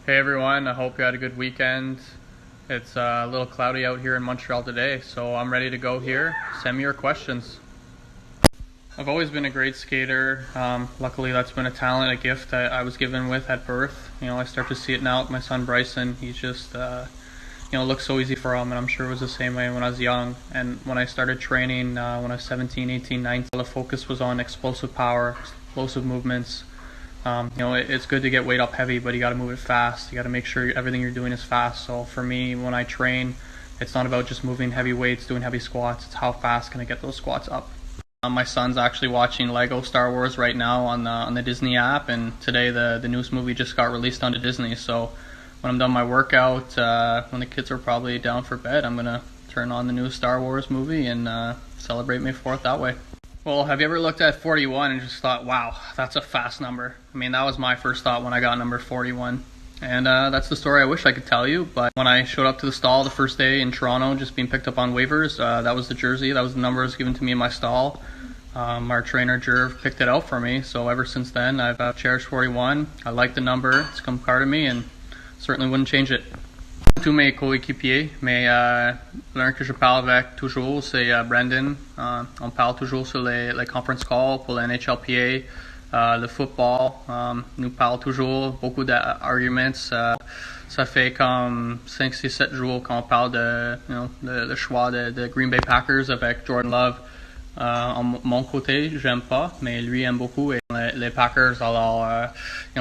Hey everyone, I hope you had a good weekend. It's a little cloudy out here in Montreal today, so I'm ready to go here. Send me your questions. I've always been a great skater. Luckily, that's been a talent, a gift that I was given with at birth. I start to see it now with my son Bryson. He's just, looks so easy for him, and I'm sure it was the same way when I was young. And when I started training, when I was 17, 18, 19, the focus was on explosive power, explosive movements. It's good to get weight up heavy, but you got to move it fast. You got to make sure everything you're doing is fast. So for me, when I train, it's not about just moving heavy weights, doing heavy squats. It's how fast can I get those squats up. My son's actually watching Lego Star Wars right now on the Disney app, and today the newest movie just got released onto Disney. So when I'm done my workout, when the kids are probably down for bed, I'm gonna turn on the new Star Wars movie and celebrate May 4th that way. Well, have you ever looked at 41 and just thought, wow, that's a fast number? I mean, that was my first thought when I got number 41. And that's the story I wish I could tell you. But when I showed up to the stall the first day in Toronto, just being picked up on waivers, that was the jersey. That was the number that was given to me in my stall. Our trainer, Jerv, picked it out for me. So ever since then, I've cherished 41. I like the number. It's come part of me and certainly wouldn't change it. Tous mes coéquipiers, mais l'un que je parle avec toujours, c'est Brandon. On parle toujours sur les conference calls pour la NHLPA, le football. Nous parlons toujours beaucoup d'arguments. Ça fait comme 5, 6, 7 jours qu'on parle le choix de Green Bay Packers avec Jordan Love. Mon côté, j'aime pas, mais lui aime beaucoup et les Packers. Alors,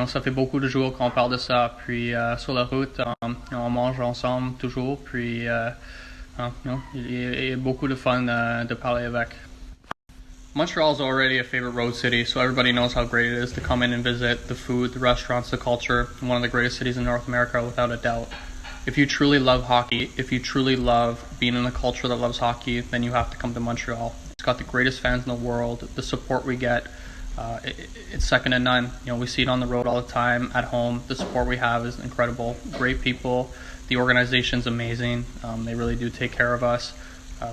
ça fait beaucoup de jours qu'on parle de ça. Puis sur la route, on mange ensemble toujours. Puis il y a beaucoup de fun de parler avec. Montreal is already a favorite road city, so everybody knows how great it is to come in and visit. The food, the restaurants, the culture. One of the greatest cities in North America, without a doubt. If you truly love hockey, if you truly love being in a culture that loves hockey, then you have to come to Montreal. It's got the greatest fans in the world. The support we get, it's second to none. We see it on the road all the time. At home, the support we have is incredible. Great people. The organization's amazing. They really do take care of us.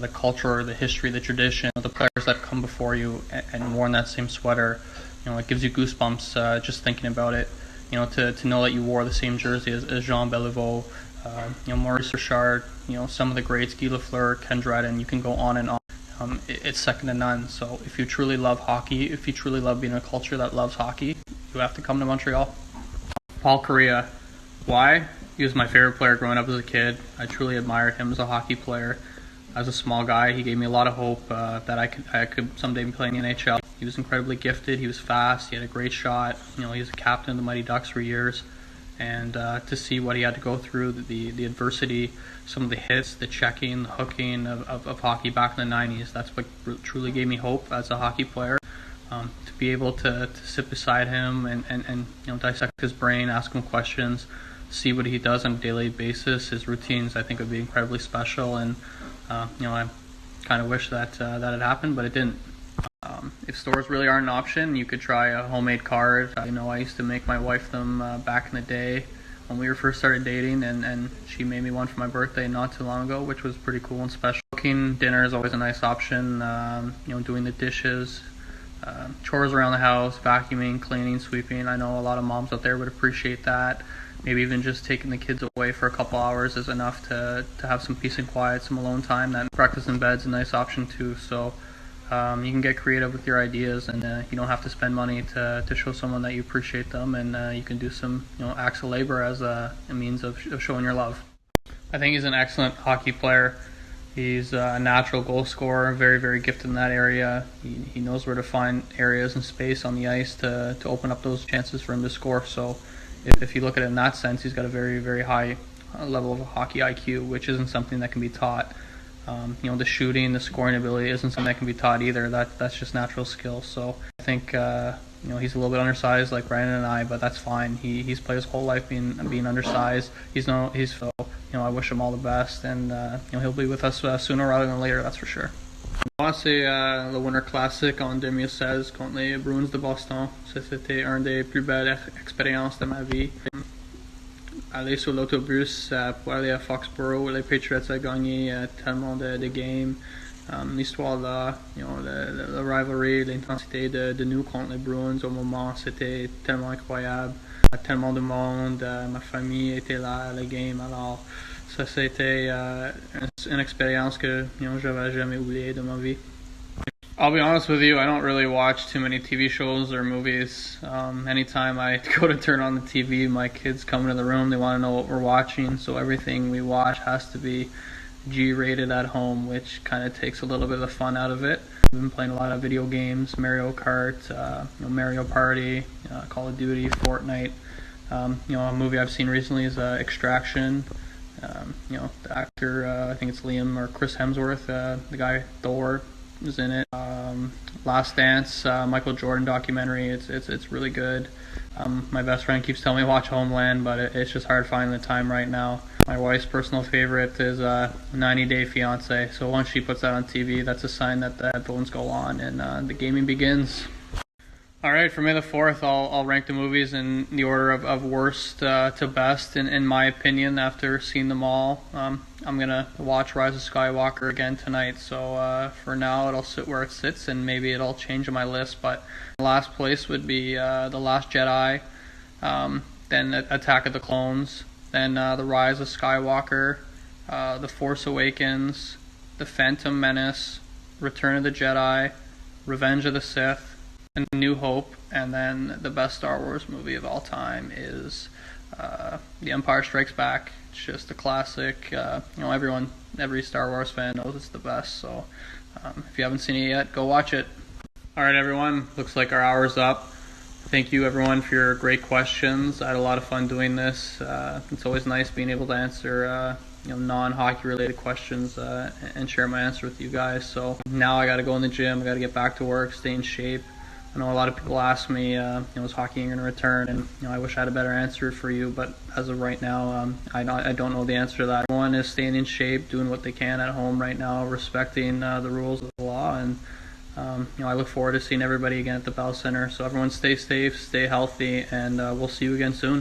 The culture, the history, the tradition, the players that come before you and worn that same sweater, it gives you goosebumps just thinking about it. To know that you wore the same jersey as Jean Beliveau, Maurice Richard, some of the greats, Guy Lafleur, Ken Dryden. You can go on and on. It's second to none. So if you truly love hockey, if you truly love being in a culture that loves hockey, you have to come to Montreal. Paul Kariya. Why? He was my favorite player growing up as a kid. I truly admired him as a hockey player. As a small guy, he gave me a lot of hope that I could someday be playing in the NHL. He was incredibly gifted. He was fast. He had a great shot. He was a captain of the Mighty Ducks for years. And to see what he had to go through, the adversity, some of the hits, the checking, the hooking of hockey back in the 90s, that's what truly gave me hope as a hockey player. To be able to sit beside him and dissect his brain, ask him questions, see what he does on a daily basis, his routines, I think would be incredibly special. And I kind of wish that had happened, but it didn't. If stores really aren't an option, you could try a homemade card. I used to make my wife them back in the day when we first started dating, and she made me one for my birthday not too long ago, which was pretty cool and special. Cooking dinner is always a nice option. Doing the dishes, chores around the house, vacuuming, cleaning, sweeping. I know a lot of moms out there would appreciate that. Maybe even just taking the kids away for a couple hours is enough to have some peace and quiet, some alone time. That breakfast in bed's a nice option too. So you can get creative with your ideas, and you don't have to spend money to show someone that you appreciate them, and you can do some acts of labor as a means of showing your love. I think he's an excellent hockey player. He's a natural goal scorer, very, very gifted in that area. He knows where to find areas and space on the ice to open up those chances for him to score. So if you look at it in that sense, he's got a very, very high level of hockey IQ, which isn't something that can be taught. The shooting, the scoring ability isn't something that can be taught either. That's just natural skill. So I think he's a little bit undersized like Brandon and I, but that's fine. He's played his whole life being undersized. I wish him all the best, and he'll be with us sooner rather than later. That's for sure. Moi, c'est le Winter Classic en 2016 contre les Bruins de Boston. C'était une des plus belles expériences de ma vie. Aller sur l'autobus pour aller à Foxborough, les Patriots ont gagné tellement de games. L'histoire la rivalry, l'intensité de nous contre les Bruins au moment, c'était tellement incroyable. Tellement de monde, ma famille était là à la game, alors ça c'était une expérience que je n'avais jamais oubliée de ma vie. I'll be honest with you, I don't really watch too many TV shows or movies. Anytime I go to turn on the TV, my kids come into the room, they want to know what we're watching, so everything we watch has to be G-rated at home, which kind of takes a little bit of the fun out of it. I've been playing a lot of video games, Mario Kart, Mario Party, Call of Duty, Fortnite. A movie I've seen recently is Extraction. The actor, I think it's Liam or Chris Hemsworth, the guy Thor, is in it. Last Dance, Michael Jordan documentary. It's really good. My best friend keeps telling me to watch Homeland, but it's just hard finding the time right now. My wife's personal favorite is 90 Day Fiancé. So once she puts that on TV, that's a sign that the headphones go on and the gaming begins. Alright, for May the 4th, I'll rank the movies in the order of worst to best, in my opinion, after seeing them all. I'm going to watch Rise of Skywalker again tonight, so for now it'll sit where it sits, and maybe it'll change on my list, but last place would be The Last Jedi, then Attack of the Clones, then The Rise of Skywalker, The Force Awakens, The Phantom Menace, Return of the Jedi, Revenge of the Sith, and New Hope, and then the best Star Wars movie of all time is The Empire Strikes Back. It's just a classic. Every Star Wars fan knows it's the best, so if you haven't seen it yet, go watch it. Alright everyone, looks like our hour's up. Thank you everyone for your great questions. I had a lot of fun doing this. It's always nice being able to answer non-hockey related questions and share my answer with you guys. So now I got to go in the gym, I got to get back to work, stay in shape. I know a lot of people ask me, is hockey going to return? And I wish I had a better answer for you, but as of right now, I don't know the answer to that. Everyone is staying in shape, doing what they can at home right now, respecting the rules of the law, and I look forward to seeing everybody again at the Bell Center. So everyone stay safe, stay healthy, and we'll see you again soon.